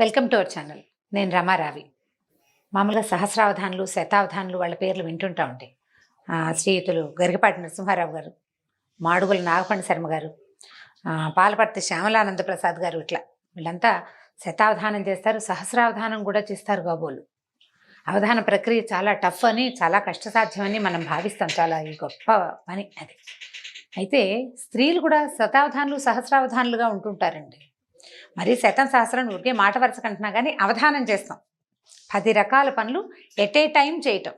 Welcome to our channel. నేను రమారావి. మామూలుగా సహస్రావధానులు, శతావధానులు వాళ్ళ పేర్లు వింటుంటా ఉంటాయి. శ్రీయుతులు గరికపాటి నరసింహారావు గారు, మాడుగుల నాగపండ శర్మ గారు, పాలపర్తి శ్యామలానంద ప్రసాద్ గారు, ఇట్లా వీళ్ళంతా శతావధానం చేస్తారు, సహస్రావధానం కూడా చేస్తారు కాబోలు. అవధాన ప్రక్రియ చాలా టఫ్ అని, చాలా కష్టసాధ్యమని మనం భావిస్తాం. చాలా ఈ గొప్ప పని అది. అయితే స్త్రీలు కూడా శతావధానులు, సహస్రావధానులుగా ఉంటుంటారండి. మరి శతం సహస్రం ఊరికే మాట వరుసకు అంటున్నా కానీ అవధానం చేస్తాం. 10 రకాల పనులు ఎట్ ఏ టైం చేయటం.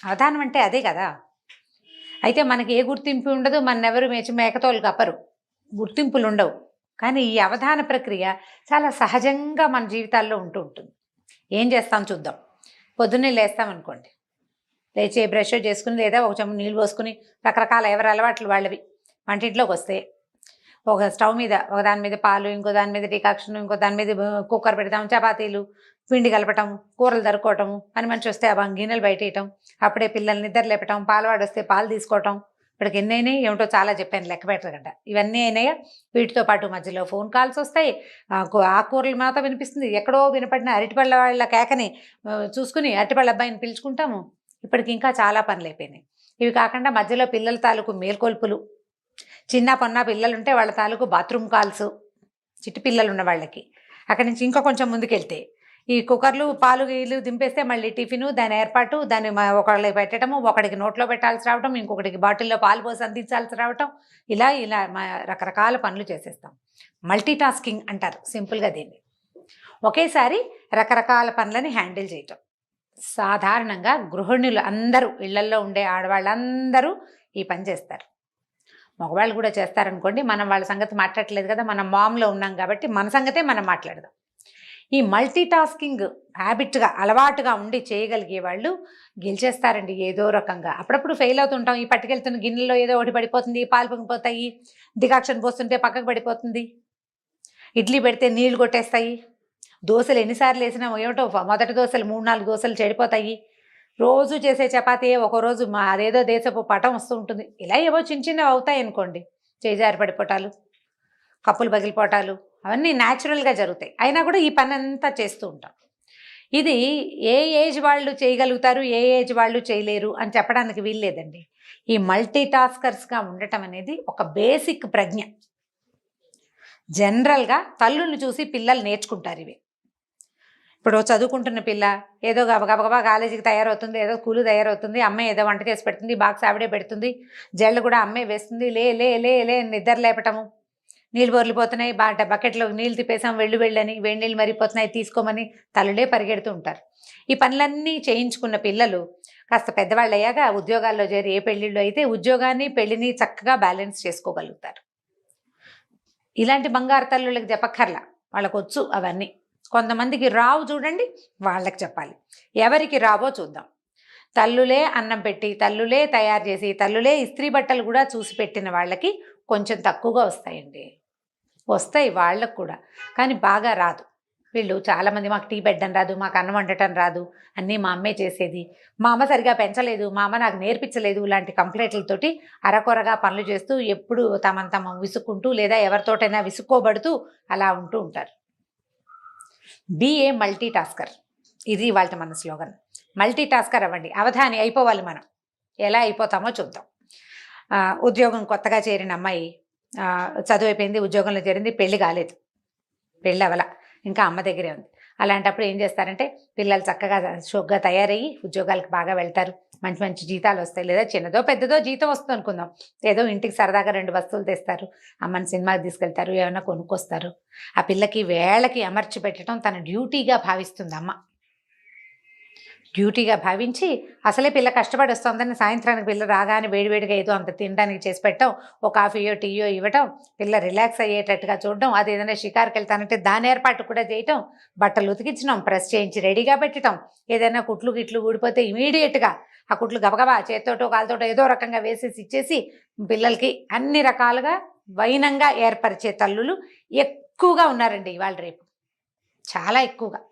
అవధానం అంటే అదే కదా. అయితే మనకి ఏ గుర్తింపు ఉండదు, మనెవరు మేకతోలు కప్పరు, గుర్తింపులు ఉండవు. కానీ ఈ అవధాన ప్రక్రియ చాలా సహజంగా మన జీవితాల్లో ఉంటూ ఉంటుంది. ఏం చేస్తాం చూద్దాం. పొద్దున్నే లేస్తాం అనుకోండి, లేచి బ్రష్ చేసుకుని లేదా ఒక చెంబు నీళ్ళు పోసుకుని రకరకాల ఎవరి అలవాట్లు వాళ్ళవి. వంటింట్లోకి వస్తే ఒక స్టవ్ మీద ఒకదాని మీద పాలు, ఇంకో దాని మీద డికాక్షన్, ఇంకో దాని మీద కుక్కర్ పెడతాం, చపాతీలు పిండి కలపటం, కూరలు దరుకోవటము, పని మనిషి వస్తే ఆ గిన్నెలు బయటేయటం, అప్పుడే పిల్లల్ని నిద్ర లేపటం, పాలవాడు వస్తే పాలు తీసుకోవటం. ఇప్పటికి ఎన్ని అయినాయి ఏమిటో చాలా చెప్పాను, లెక్క పెట్టగంట. ఇవన్నీ అయినాయా? వీటితో పాటు మధ్యలో ఫోన్ కాల్స్ వస్తాయి, ఆకుకూరలు మాత వినిపిస్తుంది, ఎక్కడో వినపడిన అరటిపళ్ళ వాళ్ళ కేకని చూసుకుని అరటిపళ్ళ అబ్బాయిని పిలుచుకుంటాము. ఇప్పటికి ఇంకా చాలా పనులు అయిపోయినాయి. ఇవి కాకుండా మధ్యలో పిల్లల తాలూకు మేల్కొల్పులు, చిన్న పొన్న పిల్లలు ఉంటే వాళ్ళ తాలూకు బాత్రూమ్ కాల్స్, చిట్టి పిల్లలు ఉన్న వాళ్ళకి. అక్కడి నుంచి ఇంకా కొంచెం ముందుకెళ్తే ఈ కుక్కర్లు పాలు గీలు దింపేస్తే మళ్ళీ టిఫిను, దాని ఏర్పాటు, దాన్ని ఒకళ్ళకి పెట్టడము, ఒకడికి నోట్లో పెట్టాల్సి రావటం, ఇంకొకటికి బాటిల్లో పాలు పోసి అందించాల్సి రావటం, ఇలా ఇలా రకరకాల పనులు చేసేస్తాం. మల్టీ టాస్కింగ్ అంటారు సింపుల్గా దీన్ని. ఒకేసారి రకరకాల పనులని హ్యాండిల్ చేయటం. సాధారణంగా గృహిణులు అందరూ, ఇళ్లల్లో ఉండే ఆడవాళ్ళందరూ ఈ పని చేస్తారు. మగవాళ్ళు కూడా చేస్తారనుకోండి, మనం వాళ్ళ సంగతి మాట్లాడలేదు కదా, మనం మామ్లో ఉన్నాం కాబట్టి మన సంగతే మనం మాట్లాడదాం. ఈ మల్టీ టాస్కింగ్ హ్యాబిట్గా, అలవాటుగా ఉండి చేయగలిగే వాళ్ళు గెలిచేస్తారండి ఏదో రకంగా. అప్పుడప్పుడు ఫెయిల్ అవుతుంటాం. ఈ పట్టుకెళ్తున్న గిన్నెలో ఏదో ఒకటి పడిపోతుంది, పాలు పొంగిపోతాయి, డికాక్షన్ పోస్తుంటే పక్కకు పడిపోతుంది, ఇడ్లీ పెడితే నీళ్లు కొట్టేస్తాయి, దోశలు ఎన్నిసార్లు వేసినా ఏమిటో మొదటి దోశలు 3-4 దోశలు చెడిపోతాయి, రోజు చేసే చపాతీ ఒక రోజు అదేదో దేశపు పటం వస్తూ ఉంటుంది. ఇలా ఏవో చిన్న చిన్నవి అవుతాయి అనుకోండి, చేజారి పడిపోవటాలు, కప్పులు పగిలిపోవటాలు, అవన్నీ న్యాచురల్గా జరుగుతాయి. అయినా కూడా ఈ పని అంతా చేస్తూ ఉంటాం. ఇది ఏ ఏజ్ వాళ్ళు చేయగలుగుతారు, ఏ ఏజ్ వాళ్ళు చేయలేరు అని చెప్పడానికి వీల్లేదండి. ఈ మల్టీ టాస్కర్స్గా ఉండటం అనేది ఒక బేసిక్ ప్రజ్ఞ. జనరల్గా తల్లుల్ని చూసి పిల్లలు నేర్చుకుంటారు ఇవి. ఇప్పుడు చదువుకుంటున్న పిల్ల ఏదో గబగబా కాలేజీకి తయారవుతుంది, ఏదో స్కూలు తయారవుతుంది, అమ్మాయి ఏదో వంట చేసి పెడుతుంది, బాక్స్ ఆవిడే పెడుతుంది, జళ్ళు కూడా అమ్మాయి వేస్తుంది, లే లే లే లే నిద్ర లేపటము, నీళ్ళు బొర్లిపోతున్నాయి, బకెట్లో నీళ్ళు తిప్పేసాం, వెళ్ళని, వేడి నీళ్ళు మరిగిపోతున్నాయి తీసుకోమని తల్లులే పరిగెడుతూ ఉంటారు. ఈ పనులన్నీ చేయించుకున్న పిల్లలు కాస్త పెద్దవాళ్ళు అయ్యాక ఉద్యోగాల్లో చేరి, ఏ పెళ్ళిళ్ళు అయితే ఉద్యోగాన్ని పెళ్ళిని చక్కగా బ్యాలెన్స్ చేసుకోగలుగుతారు. ఇలాంటి బంగారు తల్లులకు చెప్పక్కర్లా, వాళ్ళకు వచ్చు అవన్నీ. కొంతమందికి రావు చూడండి, వాళ్ళకి చెప్పాలి. ఎవరికి రావో చూద్దాం. తల్లులే అన్నం పెట్టి, తల్లులే తయారు చేసి, తల్లులే ఇస్త్రీ బట్టలు కూడా చూసి పెట్టిన వాళ్ళకి కొంచెం తక్కువగా వస్తాయండి. వస్తాయి వాళ్ళకు కూడా, కానీ బాగా రాదు. వీళ్ళు చాలామంది మాకు టీ పెట్టడం రాదు, మాకు అన్నం వండటం రాదు, అన్నీ మా అమ్మే చేసేది, మా అమ్మ సరిగా పెంచలేదు, మా అమ్మ నాకు నేర్పించలేదు, ఇలాంటి కంప్లైంట్లతోటి అరకొరగా పనులు చేస్తూ ఎప్పుడు తమ విసుక్కుంటూ లేదా ఎవరితోటైనా విసుక్కోబడుతూ అలా ఉంటూ ఉంటారు. బీ ఏ మల్టీ టాస్కర్, ఇది వాళ్ళ మన స్లోగన్. మల్టీ టాస్కర్ అవ్వండి, అవధాని అయిపోవాలి. మనం ఎలా అయిపోతామో చూద్దాం. ఉద్యోగం కొత్తగా చేరిన అమ్మాయి చదువు అయిపోయింది, ఉద్యోగంలో చేరింది, పెళ్ళి కాలేదు, పెళ్ళి అవల, ఇంకా అమ్మ దగ్గరే ఉంది. అలాంటప్పుడు ఏం చేస్తారంటే, పిల్లలు చక్కగా షోగ్గా తయారయ్యి ఉద్యోగాలకు బాగా వెళ్తారు, మంచి మంచి జీతాలు వస్తాయి, లేదా చిన్నదో పెద్దదో జీతం వస్తుంది అనుకుందాం, ఏదో ఇంటికి సరదాగా 2 వస్తువులు తెస్తారు, అమ్మని సినిమాకి తీసుకెళ్తారు, ఏమైనా కొనుక్కొస్తారు. ఆ పిల్లకి వేళకి అమర్చి పెట్టడం తన డ్యూటీగా భావిస్తుంది అమ్మ. డ్యూటీగా భావించి, అసలే పిల్ల కష్టపడి వస్తుందని సాయంత్రానికి పిల్ల రాగానే వేడివేడిగా ఏదో అంత తినడానికి చేసి పెట్టడం, ఒక కాఫీయో టీయో ఇవ్వటం, పిల్ల రిలాక్స్ అయ్యేటట్టుగా చూడడం, అది ఏదైనా షికారుకి వెళ్తానంటే దాని ఏర్పాటు కూడా చేయటం, బట్టలు ఉతికించడం, ప్రెస్ చేయించి రెడీగా పెట్టడం, ఏదైనా కుట్లు గిట్లు ఊడిపోతే ఇమీడియట్గా ఆ కుట్లు గబగబా చేత్తోటో కాలుతోటో ఏదో రకంగా వేసేసి ఇచ్చేసి పిల్లలకి అన్ని రకాలుగా వైనంగా ఏర్పరిచే తల్లులు ఎక్కువగా ఉన్నారండి ఇవాళ రేపు, చాలా ఎక్కువగా.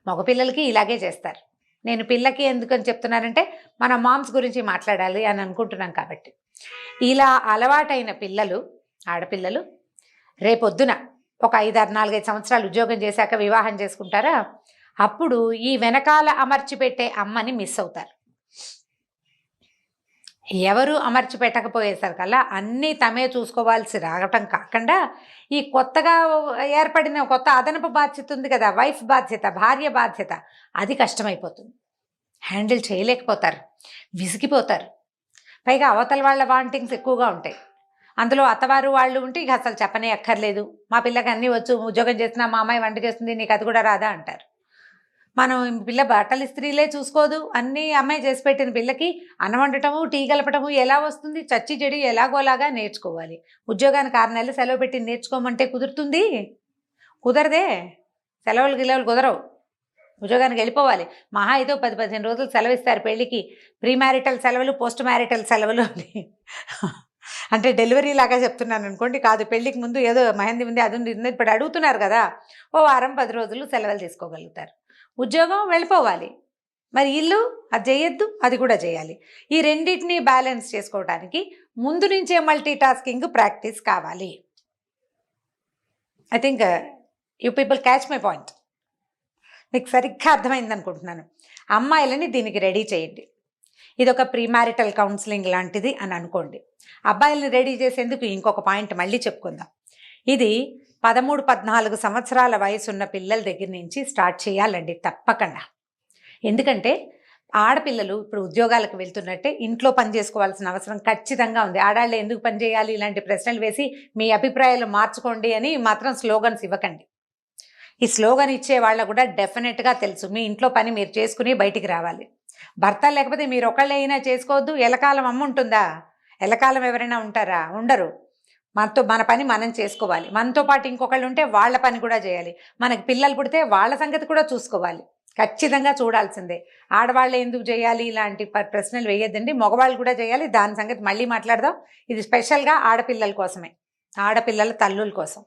మగపిల్లలకి ఇలాగే చేస్తారు. నేను పిల్లకి ఎందుకని చెప్తున్నానంటే, మన మామ్స్ గురించి మాట్లాడాలి అని అనుకుంటున్నాం కాబట్టి. ఇలా అలవాటైన పిల్లలు, ఆడపిల్లలు రేపొద్దున ఒక 4-5 సంవత్సరాలు ఉద్యోగం చేశాక వివాహం చేసుకుంటారా, అప్పుడు ఈ వెనకాల అమర్చి పెట్టే అమ్మని మిస్ అవుతారు. ఎవరు అమర్చి పెట్టకపోయేసరికల్లా అన్నీ తమే చూసుకోవాల్సి రావటం కాకుండా ఈ కొత్తగా ఏర్పడిన కొత్త అదనపు బాధ్యత ఉంది కదా, వైఫ్ బాధ్యత, భార్య బాధ్యత, అది కష్టమైపోతుంది. హ్యాండిల్ చేయలేకపోతారు, విసిగిపోతారు. పైగా అవతల వాళ్ళ వాంటింగ్స్ ఎక్కువగా ఉంటాయి. అందులో అత్తవారు వాళ్ళు ఉంటే ఇక అసలు చెప్పనే అక్కర్లేదు. మా పిల్లకి అన్నీ వచ్చు, ఉద్యోగం చేసినా మా అమ్మాయి వంట చేస్తుంది, నీకు అది కూడా రాదా అంటారు. మనం పిల్ల బట్టలు ఇస్త్రీలే చూసుకోదు, అన్నీ అమ్మాయి చేసి పెట్టిన పిల్లకి అన్నం వండటము, టీ కలపటము ఎలా వస్తుంది? చచ్చి చెడి ఎలాగోలాగా నేర్చుకోవాలి. ఉద్యోగానికి 6 నెలలు సెలవు పెట్టి నేర్చుకోమంటే కుదురుతుంది? కుదరదే. సెలవులు గిలవులు కుదరవు. ఉద్యోగానికి వెళ్ళిపోవాలి. మహా అయితే 10-15 రోజులు సెలవు ఇస్తారు పెళ్ళికి. ప్రీ మ్యారిటల్ సెలవులు, పోస్ట్ మ్యారిటల్ సెలవులు అని. అంటే డెలివరీ లాగా చెప్తున్నాను అనుకోండి, కాదు, పెళ్ళికి ముందు ఏదో మెహందీ ఉంది, అది ఉంది, ఇప్పుడు అడుగుతున్నారు కదా, ఓ వారం 10 రోజులు సెలవులు తీసుకోగలుగుతారు. ఉద్యోగం వెళ్ళిపోవాలి, మరి ఇల్లు అది చేయొద్దు, అది కూడా చేయాలి. ఈ రెండింటినీ బ్యాలెన్స్ చేసుకోవడానికి ముందు నుంచే మల్టీ టాస్కింగ్ ప్రాక్టీస్ కావాలి. I think you people catch my point. మీకు సరిగ్గా అర్థమైంది అనుకుంటున్నాను. అమ్మాయిలని దీనికి రెడీ చేయండి. ఇది ఒక ప్రీ మ్యారిటల్ కౌన్సిలింగ్ లాంటిది అని అనుకోండి. అబ్బాయిలని రెడీ చేసేందుకు ఇంకొక పాయింట్ మళ్ళీ చెప్పుకుందాం. ఇది 13-14 సంవత్సరాల వయసు ఉన్న పిల్లల దగ్గర నుంచి స్టార్ట్ చేయాలండి తప్పకుండా. ఎందుకంటే ఆడపిల్లలు ఇప్పుడు ఉద్యోగాలకు వెళ్తున్నట్టే ఇంట్లో పని చేసుకోవాల్సిన అవసరం ఖచ్చితంగా ఉంది. ఆడాళ్ళు ఎందుకు పని చేయాలి ఇలాంటి ప్రశ్నలు వేసి మీ అభిప్రాయాలు మార్చుకోండి అని మాత్రం స్లోగన్స్ ఇవ్వకండి. ఈ స్లోగన్ ఇచ్చే వాళ్ళకు కూడా డెఫినెట్గా తెలుసు మీ ఇంట్లో పని మీరు చేసుకుని బయటికి రావాలి. భర్త లేకపోతే మీరు ఒకళ్ళైనా చేసుకోవద్దు. ఎలకాలం అమ్మ ఉంటుందా? ఎలకాలం ఎవరైనా ఉంటారా? ఉండరు. మన పని మనం చేసుకోవాలి. మనతో పాటు ఇంకొకళ్ళు ఉంటే వాళ్ళ పని కూడా చేయాలి. మనకి పిల్లలు పుడితే వాళ్ళ సంగతి కూడా చూసుకోవాలి. ఖచ్చితంగా చూడాల్సిందే. ఆడవాళ్ళు ఎందుకు చేయాలి ఇలాంటి ప్రశ్నలు వేయద్దండి, మగవాళ్ళు కూడా చేయాలి. దాని సంగతి మళ్ళీ మాట్లాడదాం. ఇది స్పెషల్గా ఆడపిల్లల కోసమే, ఆడపిల్లల తల్లుల కోసం.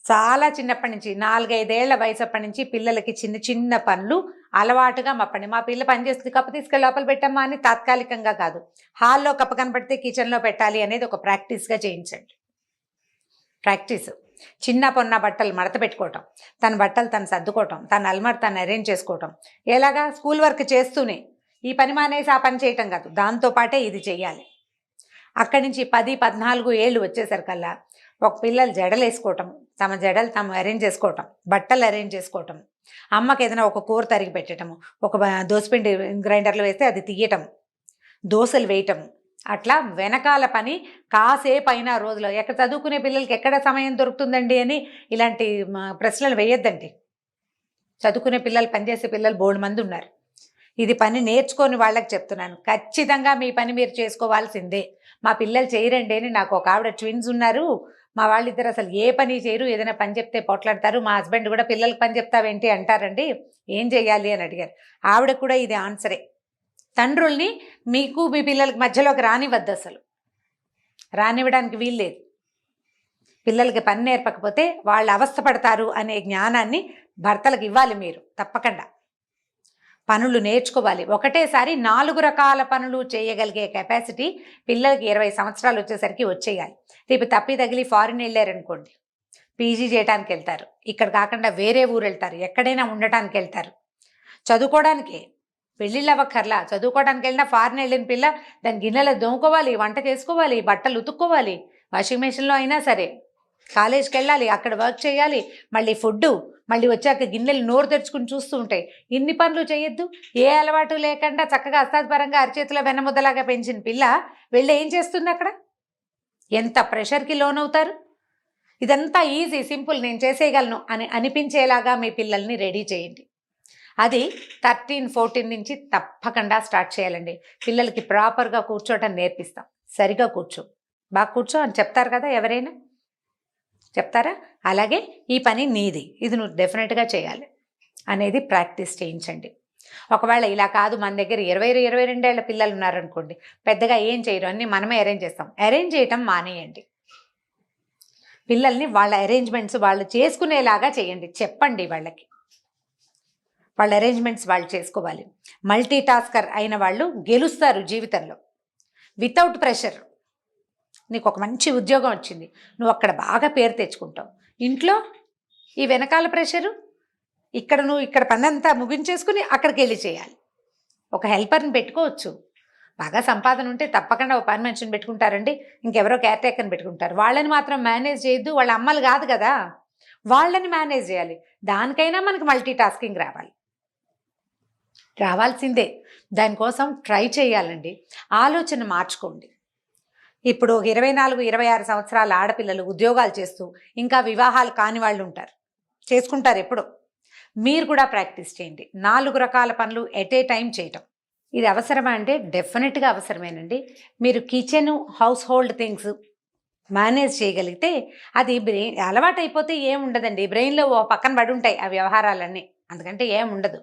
చాలా చిన్నప్పటి నుంచి 4-5 ఏళ్ల వయసు అప్పటి నుంచి పిల్లలకి చిన్న చిన్న పనులు అలవాటుగా మప్పండి. మా పిల్ల పని చేస్తుంది, కప్పు తీసుకెళ్ళి లోపల పెట్టమ్మా అని తాత్కాలికంగా కాదు, హాల్లో కప్పు కనపడితే కిచెన్లో పెట్టాలి అనేది ఒక ప్రాక్టీస్గా చేయించండి. ప్రాక్టీస్. చిన్న పొన్న బట్టలు మడత పెట్టుకోవటం, తన బట్టలు తను సర్దుకోవటం, తన అల్మార్ తను అరేంజ్ చేసుకోవటం. ఎలాగా? స్కూల్ వర్క్ చేస్తూనే. ఈ పని మానేసి ఆ పని చేయటం కాదు, దాంతోపాటే ఇది చెయ్యాలి. అక్కడి నుంచి 10-14 ఏళ్ళు వచ్చేసరికల్లా ఒక పిల్లలు జడలు వేసుకోవటం, తమ జడలు తాము అరేంజ్ చేసుకోవటం, బట్టలు అరేంజ్ చేసుకోవటం, అమ్మకి ఏదైనా ఒక కూర తరిగి పెట్టడము, ఒక దోసపిండి గ్రైండర్లో వేస్తే అది తీయటం, దోశలు వేయటం, అట్లా వెనకాల పని కాసేపు అయినా రోజులో. ఎక్కడ చదువుకునే పిల్లలకి ఎక్కడ సమయం దొరుకుతుందండి అని ఇలాంటి ప్రశ్నలు వేయొద్దండి. చదువుకునే పిల్లలు, పనిచేసే పిల్లలు బోల్డ్ మంది ఉన్నారు. ఇది పని నేర్చుకొని వాళ్ళకి చెప్తున్నాను. ఖచ్చితంగా మీ పని మీరు చేసుకోవాల్సిందే. మా పిల్లలు చేయరండి అని నాకు ఒక ఆవిడ ట్విన్స్ ఉన్నారు, మా వాళ్ళిద్దరు అసలు ఏ పని చేయరు, ఏదైనా పని చెప్తే పోట్లాడతారు. మా హస్బెండ్ కూడా పిల్లలకి పని చెప్తావేంటి అంటారండి, ఏం చెయ్యాలి అని అడిగారు. ఆవిడ కూడా ఇది ఆన్సరే. తండ్రుల్ని మీకు మీ పిల్లలకి మధ్యలోకి రానివద్దు, అసలు రానివ్వడానికి వీల్లేదు. పిల్లలకి పని నేర్పకపోతే వాళ్ళు అవస్థపడతారు అనే జ్ఞానాన్ని భర్తలకు ఇవ్వాలి మీరు తప్పకుండా. పనులు నేర్చుకోవాలి. ఒకటేసారి 4 రకాల పనులు చేయగలిగే కెపాసిటీ పిల్లలకి 20 సంవత్సరాలు వచ్చేసరికి వచ్చేయాలి. రేపు తప్పి తగిలి ఫారిన్ వెళ్ళారనుకోండి, పీజీ చేయడానికి వెళ్తారు, ఇక్కడ కాకుండా వేరే ఊరు వెళ్తారు, ఎక్కడైనా ఉండటానికి వెళ్తారు, చదువుకోవడానికి. పెళ్ళిళ్ళు అవ్వక్కర్లా, చదువుకోవడానికి వెళ్ళినా ఫారిన్ వెళ్ళిన పిల్ల దాని గిన్నెలు దోముకోవాలి, వంట చేసుకోవాలి, బట్టలు ఉతుక్కోవాలి, వాషింగ్ మెషిన్లో అయినా సరే, కాలేజ్కి వెళ్ళాలి, అక్కడ వర్క్ చేయాలి, మళ్ళీ ఫుడ్డు, మళ్ళీ వచ్చాక గిన్నెలు నోరు తెరుచుకుని చూస్తూ ఉంటాయి. ఇన్ని పనులు చేయొద్దు. ఏ అలవాటు లేకుండా చక్కగా అస్తాద్పరంగా అరిచేతిలో వెన్నముద్దలాగా పెంచిన పిల్ల వెళ్ళి ఏం చేస్తుంది అక్కడ? ఎంత ప్రెషర్కి లోనవుతారు. ఇదంతా ఈజీ, సింపుల్, నేను చేసేయగలను అని అనిపించేలాగా మీ పిల్లల్ని రెడీ చేయండి. అది 13-14 నుంచి తప్పకుండా స్టార్ట్ చేయాలండి. పిల్లలకి ప్రాపర్గా కూర్చోవటం నేర్పిస్తాం. సరిగా కూర్చో, బాగా కూర్చో అని చెప్తారు కదా, ఎవరైనా చెప్తారా? అలాగే ఈ పని నీది, ఇది నువ్వు డెఫినెట్గా చేయాలి అనేది ప్రాక్టీస్ చేయించండి. ఒకవేళ ఇలా కాదు, మన దగ్గర 20-22 ఏళ్ల పిల్లలు ఉన్నారనుకోండి, పెద్దగా ఏం చేయరు, అన్నీ మనమే అరేంజ్ చేస్తాం. అరేంజ్ చేయటం మానేయండి. పిల్లల్ని వాళ్ళ అరేంజ్మెంట్స్ వాళ్ళు చేసుకునేలాగా చేయండి. చెప్పండి వాళ్ళకి, వాళ్ళ అరేంజ్మెంట్స్ వాళ్ళు చేసుకోవాలి. మల్టీ టాస్కర్ అయిన వాళ్ళు గెలుస్తారు జీవితంలో వితౌట్ ప్రెషర్. నీకు ఒక మంచి ఉద్యోగం వచ్చింది, నువ్వు అక్కడ బాగా పేరు తెచ్చుకుంటావు. ఇంట్లో ఈ వెనకాల ప్రెషరు, నువ్వు ఇక్కడ పనంతా ముగించేసుకుని అక్కడికి వెళ్ళి చేయాలి. ఒక హెల్పర్ని పెట్టుకోవచ్చు. బాగా సంపాదన ఉంటే తప్పకుండా ఒక పని మనిషిని పెట్టుకుంటారండి, ఇంకెవరో కేర్ టేకర్ని పెట్టుకుంటారు. వాళ్ళని మాత్రం మేనేజ్ చేయొద్దు, వాళ్ళ అమ్మలు కాదు కదా, వాళ్ళని మేనేజ్ చేయాలి. దానికైనా మనకు మల్టీ టాస్కింగ్ రావాల్సిందే. దానికోసం ట్రై చేయాలండి. ఆలోచన మార్చుకోండి. ఇప్పుడు 24, 26 సంవత్సరాల ఆడపిల్లలు ఉద్యోగాలు చేస్తూ ఇంకా వివాహాలు కాని వాళ్ళు ఉంటారు, చేసుకుంటారు ఎప్పుడో. మీరు కూడా ప్రాక్టీస్ చేయండి. 4 రకాల పనులు ఎట్ ఏ టైం చేయటం. ఇది అవసరమా అంటే డెఫినెట్గా అవసరమేనండి. మీరు kitchen, house hold things manage చేయగలిగితే అది బ్రెయిన్ అలవాటు అయిపోతే ఏముండదండి. బ్రెయిన్లో ఓ పక్కన పడి ఉంటాయి ఆ వ్యవహారాలన్నీ, అందుకంటే ఏముండదు.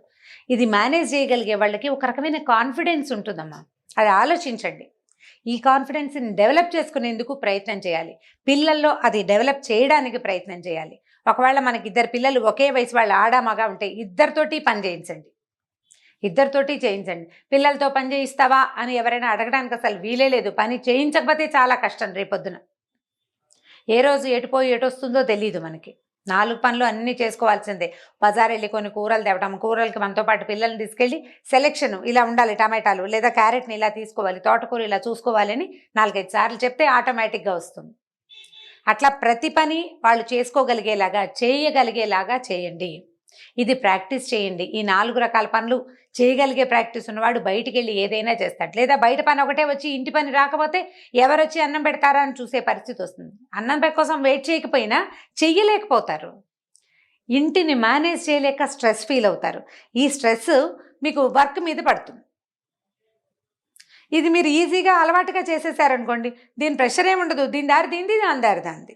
ఇది మేనేజ్ చేయగలిగే వాళ్ళకి ఒక రకమైన కాన్ఫిడెన్స్ ఉంటుందమ్మా. అది ఆలోచించండి. ఈ కాన్ఫిడెన్స్ని డెవలప్ చేసుకునేందుకు ప్రయత్నం చేయాలి. పిల్లల్లో అది డెవలప్ చేయడానికి ప్రయత్నం చేయాలి. ఒకవేళ మనకి 2 పిల్లలు ఒకే వయసు వాళ్ళు ఆడామగా ఉంటే ఇద్దరితోటి పని చేయించండి. పిల్లలతో పని చేయిస్తావా అని ఎవరైనా అడగడానికి అసలు వీలే లేదు. పని చేయించకపోతే చాలా కష్టం రేపొద్దున. ఏ రోజు ఎటుపోయి ఎటొస్తుందో తెలియదు మనకి. 4 పనులు అన్నీ చేసుకోవాల్సిందే. బజార్ వెళ్ళి కొన్ని కూరలు తేవటం, కూరలకి మనతో పాటు పిల్లల్ని తీసుకెళ్ళి సెలెక్షన్ ఇలా ఉండాలి, టమాటాలు లేదా క్యారెట్ని ఇలా తీసుకోవాలి, తోటకూర ఇలా చూసుకోవాలని 4-5 సార్లు చెప్తే ఆటోమేటిక్గా వస్తుంది. అట్లా ప్రతి పని వాళ్ళు చేసుకోగలిగేలాగా చేయగలిగేలాగా చేయండి. ఇది ప్రాక్టీస్ చేయండి. ఈ 4 రకాల పనులు చేయగలిగే ప్రాక్టీస్ ఉన్నవాడు బయటికి వెళ్ళి ఏదైనా చేస్తాడు. లేదా బయట పని ఒకటే వచ్చి ఇంటి పని రాకపోతే ఎవరొచ్చి అన్నం పెడతారా అని చూసే పరిస్థితి వస్తుంది. అన్నం కోసం వెయిట్ చేయకపోయినా చెయ్యలేకపోతారు. ఇంటిని మేనేజ్ చేయలేక స్ట్రెస్ ఫీల్ అవుతారు. ఈ స్ట్రెస్ మీకు వర్క్ మీద పడుతుంది. ఇది మీరు ఈజీగా అలవాటుగా చేసేసారనుకోండి, దీని ప్రెషర్ ఏముండదు. దీని దారి దీనిది, దాని దారి దానిది.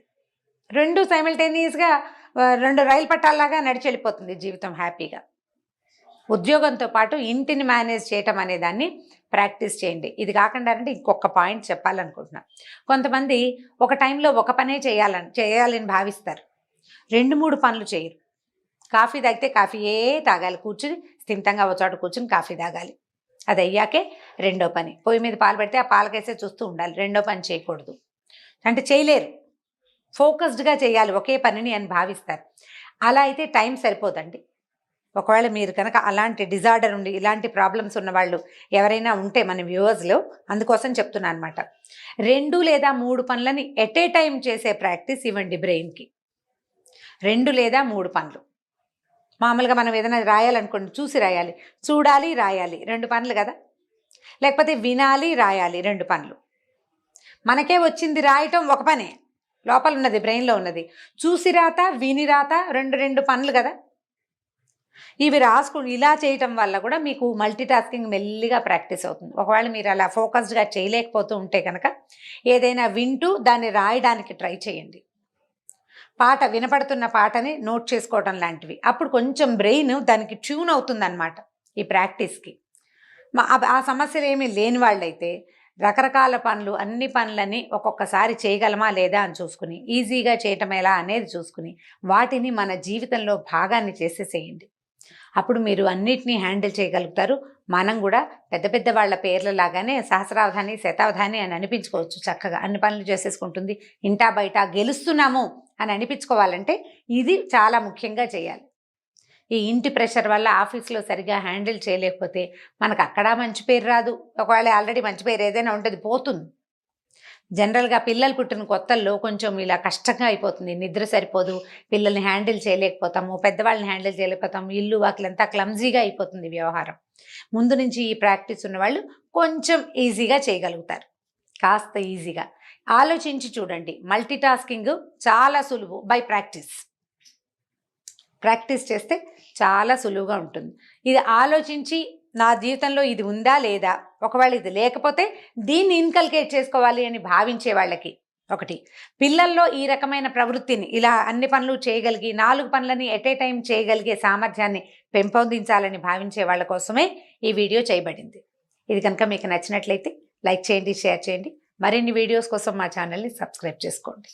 2 సైమల్టేనియస్గా 2 రైలు పట్టాల్లాగా నడిచి వెళ్ళిపోతుంది జీవితం హ్యాపీగా. ఉద్యోగంతో పాటు ఇంటిని మేనేజ్ చేయటం అనే దాన్ని ప్రాక్టీస్ చేయండి. ఇది కాకుండా అంటే ఇంకొక పాయింట్ చెప్పాలనుకుంటున్నా. కొంతమంది ఒక టైంలో ఒక పనే చేయాలని భావిస్తారు. 2-3 పనులు చేయరు. కాఫీ తాగితే కాఫీయే తాగాలి, కూర్చుని స్థిమితంగా ఒక చోట కూర్చుని కాఫీ తాగాలి. అది అయ్యాకే రెండో పని. పొయ్యి మీద పాలు పెడితే ఆ పాలకేసే చూస్తూ ఉండాలి. రెండో పని చేయకూడదు అంటే చేయలేరు. ఫోకస్డ్గా చేయాలి ఒకే పనిని అని భావిస్తారు. అలా అయితే టైం సరిపోదండి. ఒకవేళ మీరు కనుక అలాంటి డిజార్డర్ ఉండి ఇలాంటి ప్రాబ్లమ్స్ ఉన్నవాళ్ళు ఎవరైనా ఉంటే మన వ్యూవర్స్లో, అందుకోసం చెప్తున్నా అనమాట. 2 లేదా 3 పనులని ఎట్ ఏ టైం చేసే ప్రాక్టీస్ ఇవ్వండి బ్రెయిన్కి. 2 లేదా 3 పనులు. మామూలుగా మనం ఏదైనా రాయాలనుకోండి, చూసి రాయాలి, చూడాలి, రాయాలి, 2 పనులు కదా. లేకపోతే వినాలి, రాయాలి, 2 పనులు. మనకే వచ్చింది రాయటం ఒక పనే, లోపల ఉన్నది బ్రెయిన్లో ఉన్నది. చూసి రాత, విని రాత, 2 పనులు కదా. ఇవి రాసుకుని ఇలా చేయటం వల్ల కూడా మీకు మల్టీ టాస్కింగ్ మెల్లిగా ప్రాక్టీస్ అవుతుంది. ఒకవేళ మీరు అలా ఫోకస్డ్గా చేయలేకపోతూ ఉంటే కనుక ఏదైనా వింటూ దాన్ని రాయడానికి ట్రై చేయండి. పాట వినపడుతున్న పాటని నోట్ చేసుకోవటం లాంటివి. అప్పుడు కొంచెం బ్రెయిన్ దానికి ట్యూన్ అవుతుందన్నమాట ఈ ప్రాక్టీస్కి. ఆ సమస్యలు ఏమీ లేని వాళ్ళైతే రకరకాల పనులు, అన్ని పనులని ఒక్కొక్కసారి చేయగలమా లేదా అని చూసుకుని, ఈజీగా చేయటం ఎలా అనేది చూసుకుని వాటిని మన జీవితంలో భాగాన్ని చేసేసేయండి. అప్పుడు మీరు అన్నిటినీ హ్యాండిల్ చేయగలుగుతారు. మనం కూడా పెద్ద పెద్ద వాళ్ళ పేర్ల లాగానే సహస్రావధాని, శతావధాని అని అనిపించుకోవచ్చు. చక్కగా అన్ని పనులు చేసేసుకుంటుంది. ఇంటా బయట గెలుస్తున్నాము అని అనిపించుకోవాలంటే ఇది చాలా ముఖ్యంగా చేయాలి. ఈ ఇంటి ప్రెషర్ వల్ల ఆఫీస్లో సరిగా హ్యాండిల్ చేయలేకపోతే మనకు అక్కడ మంచి పేరు రాదు. ఒకవేళ ఆల్రెడీ మంచి పేరు ఏదైనా ఉంటుంది, పోతుంది. జనరల్గా పిల్లలు పుట్టిన కొత్తల్లో కొంచెం ఇలా కష్టంగా అయిపోతుంది. నిద్ర సరిపోదు, పిల్లల్ని హ్యాండిల్ చేయలేకపోతాము, పెద్దవాళ్ళని హ్యాండిల్ చేయలేకపోతాము, ఇల్లు వాకిలంతా క్లమ్జీగా అయిపోతుంది వ్యవహారం. ముందు నుంచి ఈ ప్రాక్టీస్ ఉన్నవాళ్ళు కొంచెం ఈజీగా చేయగలుగుతారు. కాస్త ఈజీగా ఆలోచించి చూడండి. మల్టీ టాస్కింగ్ చాలా సులువు బై ప్రాక్టీస్. ప్రాక్టీస్ చేస్తే చాలా సులువుగా ఉంటుంది. ఇది ఆలోచించి నా జీవితంలో ఇది ఉందా లేదా, ఒకవేళ ఇది లేకపోతే దీన్ని ఇన్కల్కేట్ చేసుకోవాలి అని భావించే వాళ్ళకి ఒకటి. పిల్లల్లో ఈ రకమైన ప్రవృత్తిని ఇలా అన్ని పనులు చేయగలిగి 4 పనులని ఎట్ ఏ టైం చేయగలిగే సామర్థ్యాన్ని పెంపొందించాలని భావించే వాళ్ళ కోసమే ఈ వీడియో చేయబడింది. ఇది కనుక మీకు నచ్చినట్లయితే లైక్ చేయండి, షేర్ చేయండి. మరిన్ని వీడియోస్ కోసం మా ఛానల్ని సబ్స్క్రైబ్ చేసుకోండి.